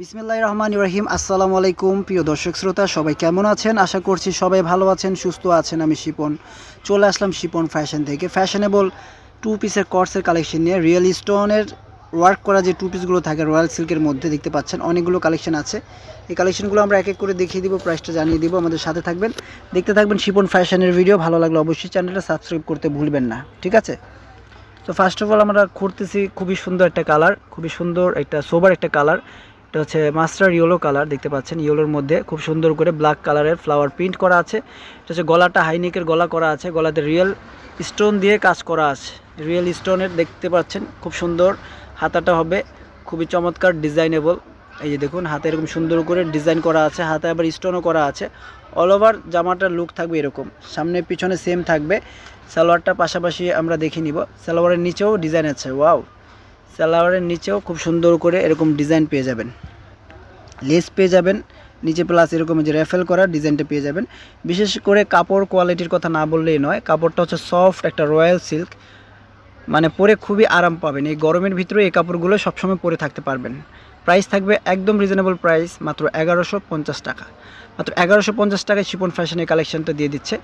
বিসমিল্লাহির রহমানির রহিম। আসসালামু আলাইকুম প্রিয় দর্শক শ্রোতা, সবাই কেমন আছেন? আশা করছি সবাই ভালো আছেন, সুস্থ আছেন। আমি শিপন চলে আসলাম শিপন ফ্যাশন থেকে ফ্যাশনেবল টু পিসের কর্সের কালেকশন নিয়ে। রিয়েল স্টোনের ওয়ার্ক করা যে টু পিসগুলো থাকে রয়্যাল সিল্কের মধ্যে দেখতে পাচ্ছেন অনেকগুলো কালেকশন আছে। এই কালেকশনগুলো আমরা এক এক করে দেখিয়ে দিব, প্রাইসটা জানিয়ে দিব। আমাদের সাথে থাকবেন, দেখতে থাকবেন শিপন ফ্যাশনের ভিডিও। ভালো লাগলে অবশ্যই চ্যানেলটা সাবস্ক্রাইব করতে ভুলবেন না, ঠিক আছে? তো ফার্স্ট অফ অল আমরা করতেছি খুবই সুন্দর একটা কালার, খুবই সুন্দর একটা সোবার একটা কালার। এটা হচ্ছে মাস্টার ইয়েলো কালার, দেখতে পাচ্ছেন ইয়েলোর মধ্যে খুব সুন্দর করে ব্ল্যাক কালারের ফ্লাওয়ার প্রিন্ট করা আছে। এটা হচ্ছে গলাটা হাইনেকের গলা করা আছে, গলাতে রিয়েল স্টোন দিয়ে কাজ করা আছে, রিয়েল স্টোনের দেখতে পাচ্ছেন খুব সুন্দর। হাতাটা হবে খুবই চমৎকার ডিজাইনেবল। এই যে দেখুন হাতে এরকম সুন্দর করে ডিজাইন করা আছে, হাতে আবার স্টোনও করা আছে। অল ওভার জামাটার লুক থাকবে এরকম, সামনে পিছনে সেম থাকবে। সালোয়ারটা পাশাপাশি আমরা দেখে নিব। সালোয়ারের নিচেও ডিজাইন আছে, ওয়াও! সালোয়ারের নিচেও খুব সুন্দর করে এরকম ডিজাইন পেয়ে যাবেন, লেস পেয়ে যাবেন নিচে, প্লাস এরকম যে র্যাফেল করা ডিজাইনটা পেয়ে যাবেন। বিশেষ করে কাপড় কোয়ালিটির কথা না বললেই নয়, কাপড়টা হচ্ছে সফট একটা রয়্যাল সিল্ক, মানে পরে খুবই আরাম পাবেন। এই গরমের ভিতরে এই কাপড়গুলো সবসময় পরে থাকতে পারবেন। প্রাইস থাকবে একদম রিজনেবল প্রাইস, মাত্র 1150 টাকা। মাত্র 1150 টাকায় শিপন ফ্যাশনের কালেকশনটা দিয়ে দিচ্ছে।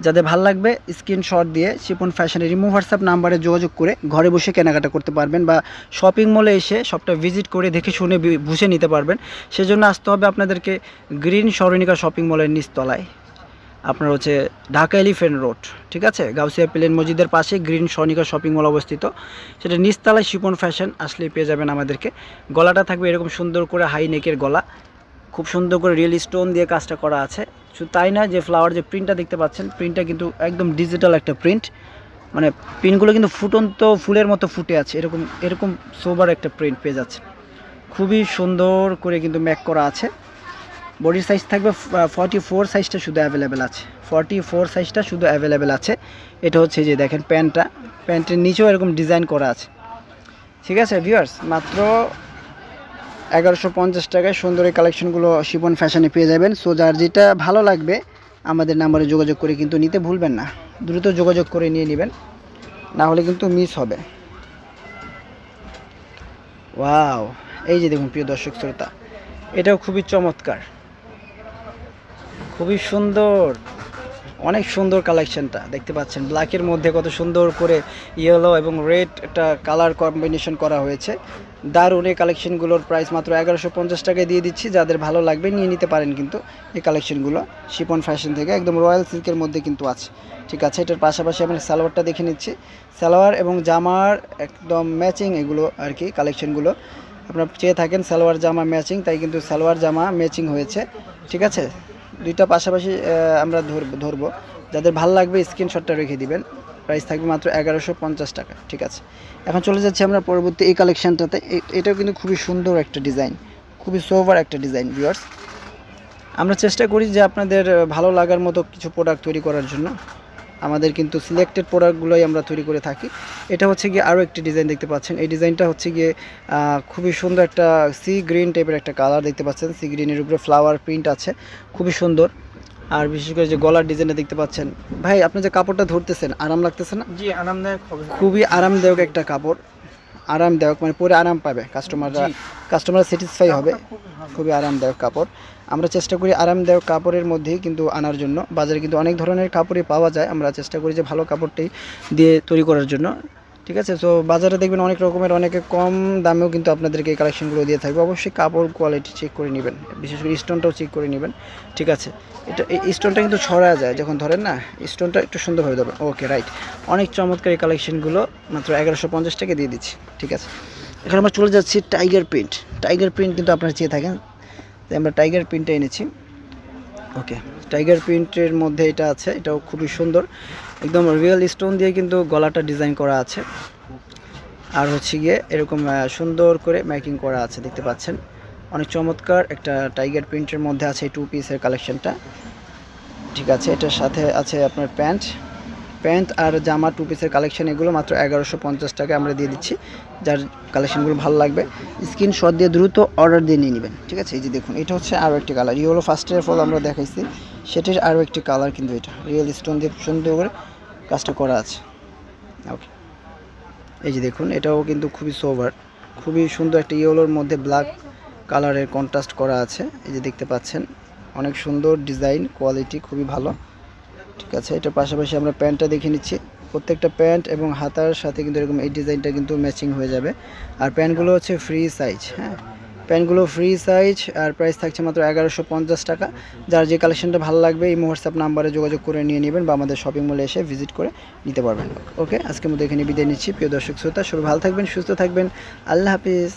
যাদের ভালো লাগবে স্ক্রিনশট দিয়ে শিপন ফ্যাশনের রিমুভ হোয়াটসঅ্যাপ নাম্বারে যোগাযোগ করে ঘরে বসে কেনাকাটা করতে পারবেন, বা শপিং মলে এসে সবটা ভিজিট করে দেখে শুনে বুঝে নিতে পারবেন। সেজন্য আসতে হবে আপনাদেরকে গ্রিন স্মরণিকা শপিং মলের নিচতলায়, আপনার হচ্ছে ঢাকা এলিফ্যান্ট রোড, ঠিক আছে? গাউসিয়া প্লেন মসজিদের পাশে গ্রিন স্বর্ণিকা শপিং মল অবস্থিত। সেটা নিচতলায় শিপন ফ্যাশন আসলেই পেয়ে যাবেন আমাদেরকে। গলাটা থাকবে এরকম সুন্দর করে হাই নেকের গলা, খুব সুন্দর করে রিয়েল স্টোন দিয়ে কাজটা করা আছে। শুধু তাই না, যে ফ্লাওয়ার যে প্রিন্টটা দেখতে পাচ্ছেন, প্রিন্টটা কিন্তু একদম ডিজিটাল একটা প্রিন্ট, মানে প্রিন্টগুলো কিন্তু ফুটন্ত ফুলের মতো ফুটে আছে, এরকম এরকম সোবার একটা প্রিন্ট পেয়ে যাচ্ছে। খুবই সুন্দর করে কিন্তু ম্যাক করা আছে। বডির সাইজ থাকবে 44 সাইজটা শুধু অ্যাভেলেবেল আছে, 44 সাইজটা শুধু অ্যাভেলেবেল আছে। এটা হচ্ছে যে দেখেন প্যান্টটা, প্যান্টের নিচেও এরকম ডিজাইন করা আছে, ঠিক আছে ভিউয়ার্স? মাত্র 1150 টাকায় সুন্দর এই কালেকশনগুলো শিপন ফ্যাশনে পেয়ে যাবেন। সো যার যেটা ভালো লাগবে আমাদের নাম্বারে যোগাযোগ করে কিন্তু নিতে ভুলবেন না, দ্রুত যোগাযোগ করে নিয়ে নেবেন, না হলে কিন্তু মিস হবে। ওয়াও! এই যে দেখুন প্রিয় দর্শক শ্রোতা, এটাও খুবই চমৎকার, খুবই সুন্দর, অনেক সুন্দর কালেকশনটা দেখতে পাচ্ছেন। ব্ল্যাকের মধ্যে কত সুন্দর করে ইয়েলো এবং রেড একটা কালার কম্বিনেশন করা হয়েছে। দারুণ! এই কালেকশনগুলোর প্রাইস মাত্র 1150 টাকায় দিয়ে দিচ্ছি। যাদের ভালো লাগবে নিয়ে নিতে পারেন কিন্তু এই কালেকশনগুলো শিপন ফ্যাশন থেকে, একদম রয়্যাল সিল্কের মধ্যে কিন্তু আছে, ঠিক আছে? এটার পাশাপাশি আমরা সালোয়ারটা দেখে নিচ্ছি। সালোয়ার এবং জামার একদম ম্যাচিং এগুলো আর কি কালেকশনগুলো। আপনারা চেয়ে থাকেন সালোয়ার জামা ম্যাচিং, তাই কিন্তু সালোয়ার জামা ম্যাচিং হয়েছে, ঠিক আছে? দুইটা পাশাপাশি আমরা ধরবো। যাদের ভালো লাগবে স্ক্রিনশটটা রেখে দিবেন। প্রাইস থাকবে মাত্র 1150 টাকা, ঠিক আছে? এখন চলে যাচ্ছি আমরা পরবর্তী এই কালেকশানটাতে। এটাও কিন্তু খুবই সুন্দর একটা ডিজাইন, খুবই সোভার একটা ডিজাইন ভিউয়ার্স। আমরা চেষ্টা করি যে আপনাদের ভালো লাগার মতো কিছু প্রোডাক্ট তৈরি করার জন্য। আমাদের কিন্তু সিলেক্টেড প্রোডাক্টগুলোই আমরা তৈরি করে থাকি। এটা হচ্ছে গিয়ে আরও একটি ডিজাইন দেখতে পাচ্ছেন। এই ডিজাইনটা হচ্ছে গিয়ে খুবই সুন্দর একটা সি গ্রিন টাইপের একটা কালার দেখতে পাচ্ছেন। সি গ্রিনের উপরে ফ্লাওয়ার প্রিন্ট আছে, খুবই সুন্দর। আর বিশেষ করে যে গলার ডিজাইনটা দেখতে পাচ্ছেন, ভাই আপনি যে কাপড়টা ধরতেছেন আরাম লাগতেছে না? জি, আরামদায়ক হবে। খুবই আরামদায়ক একটা কাপড়, আরামদায়ক মানে পরে আরাম পাবে কাস্টমাররা স্যাটিসফাই হবে। খুবই আরামদায়ক কাপড়। আমরা চেষ্টা করি আরামদায়ক কাপড়ের মধ্যেই কিন্তু আনার জন্য। বাজারে কিন্তু অনেক ধরনের কাপড়ই পাওয়া যায়, আমরা চেষ্টা করি যে ভালো কাপড়টাই দিয়ে তৈরি করার জন্য, ঠিক আছে? সো বাজারে দেখবেন অনেক রকমের, অনেকে কম দামেও কিন্তু আপনাদেরকে এই কালেকশনগুলো দিয়ে থাকবে। অবশ্যই কাপড় কোয়ালিটি চেক করে নেবেন, বিশেষ করে স্টোনটাও চেক করে নেবেন, ঠিক আছে? এটা এই স্টোনটা কিন্তু ছড়া যায় যখন ধরেন না, স্টোনটা একটু সুন্দরভাবে ধরবেন। ওকে, রাইট। অনেক চমৎকার এই কালেকশনগুলো মাত্র 1150 টাকা দিয়ে দিচ্ছি, ঠিক আছে? এখানে আমরা চলে যাচ্ছি টাইগার প্রিন্ট। টাইগার প্রিন্ট কিন্তু আপনারা চেয়ে থাকেন, তাই আমরা টাইগার প্রিন্টটা এনেছি। ওকে, টাইগার প্রিন্টের মধ্যে এটা আছে, এটাও খুবই সুন্দর, একদম রিয়েল স্টোন দিয়ে কিন্তু গলাটা ডিজাইন করা আছে। আর হচ্ছে গিয়ে এরকম সুন্দর করে মেকিং করা আছে, দেখতে পাচ্ছেন। অনেক চমৎকার একটা টাইগার প্রিন্টের মধ্যে আছে এই টু পিসের কালেকশনটা, ঠিক আছে? এটার সাথে আছে আপনার প্যান্ট আর জামা টু পিসের কালেকশন, এগুলো মাত্র 1150 টাকা আমরা দিয়ে দিচ্ছি। যার কালেকশনগুলো ভালো লাগবে স্ক্রিনশট দিয়ে দ্রুত অর্ডার দিয়ে নিয়ে নেবেন, ঠিক আছে? এই যে দেখুন, এটা হচ্ছে আরও একটি কালার। ইয়েলো ফার্স্টের ফল আমরা দেখাইছি, সেটির আরও একটি কালার, কিন্তু এটা রিয়েল স্টোন দিয়ে সুন্দর করে কাজটা করা আছে। ওকে, এই যে দেখুন, এটাও কিন্তু খুবই সোভার, খুবই সুন্দর একটা ইয়েলোর মধ্যে ব্ল্যাক কালারের কন্ট্রাস্ট করা আছে, এই যে দেখতে পাচ্ছেন অনেক সুন্দর ডিজাইন, কোয়ালিটি খুবই ভালো। ঠিক আছে, এটার পাশাপাশি আমরা প্যান্টটা দেখে নিচ্ছি। প্রত্যেকটা প্যান্ট এবং হাতার সাথে কিন্তু এরকম এই ডিজাইনটা কিন্তু ম্যাচিং হয়ে যাবে। আর প্যান্টগুলো হচ্ছে ফ্রি সাইজ, হ্যাঁ প্যান্টগুলো ফ্রি সাইজ, আর প্রাইস থাকছে মাত্র 1150 টাকা। যার যে কালেকশনটা ভালো লাগবে এই হোয়াটসঅ্যাপ নাম্বারে যোগাযোগ করে নিয়ে নেবেন বা আমাদের শপিং মলে এসে ভিজিট করে নিতে পারবেন। ওকে, আজকের মধ্যে এখানে বিদায় নিচ্ছি। প্রিয় দর্শক শ্রোতা, সবাই ভালো থাকবেন, সুস্থ থাকবেন। আল্লাহ হাফিজ।